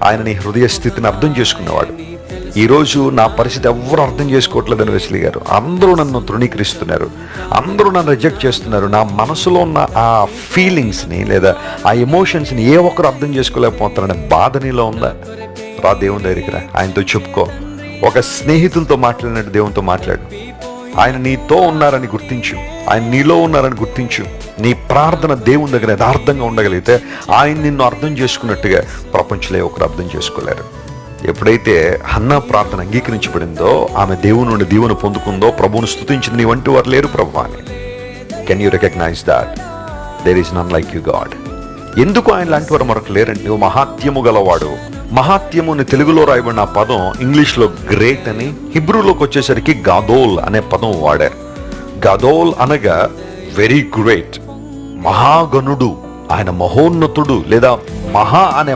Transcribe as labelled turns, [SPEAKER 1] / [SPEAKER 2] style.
[SPEAKER 1] ఆయన నీ హృదయ స్థితిని అర్థం చేసుకునేవాడు. ఈరోజు నా పరిస్థితి ఎవ్వరు అర్థం చేసుకోవట్లేదని వెస్లీ గారు, అందరూ నన్ను తృణీకరిస్తున్నారు, అందరూ నన్ను రిజెక్ట్ చేస్తున్నారు, నా మనసులో ఉన్న ఆ ఫీలింగ్స్ని లేదా ఆ ఎమోషన్స్ని ఏ ఒక్కరు అర్థం చేసుకోలేకపోతున్నారనే బాధ నీలో ఉందా? రా దేవుని దగ్గరికి రా, ఆయనతో చెప్పుకో. ఒక స్నేహితులతో మాట్లాడినట్టు దేవునితో మాట్లాడు. ఆయన నీతో ఉన్నారని గుర్తించు, ఆయన నీలో ఉన్నారని గుర్తించు. నీ ప్రార్థన దేవుని దగ్గర యథార్థంగా ఉండగలిగితే ఆయన నిన్ను అర్థం చేసుకున్నట్టుగా ప్రపంచంలో ఒకరు అర్థం చేసుకోలేరు. ఎప్పుడైతే హన్నా ప్రార్థన అంగీకరించబడిందో, ఆమె దేవుని నుండి దీవెన పొందుకుందో, ప్రభువును స్తుతించింది, నీ వంటి వారు లేరు ప్రభు అని. Can you recognise that there is none like you god? ఎందుకు ఆయన లాంటి వారు మరొక లేరండి? నువ్వు మహాత్యము గలవాడు. మహాత్యము అని తెలుగులో రాయబడిన ఆ పదం ఇంగ్లీష్లో గ్రేట్ అని, హిబ్రూలోకి వచ్చేసరికి గాదోల్ అనే పదం వాడారు. గాదోల్ అనగా వెరీ గ్రేట్, మహాగణుడు, ఆయన మహోన్నతుడు, లేదా మహా అనే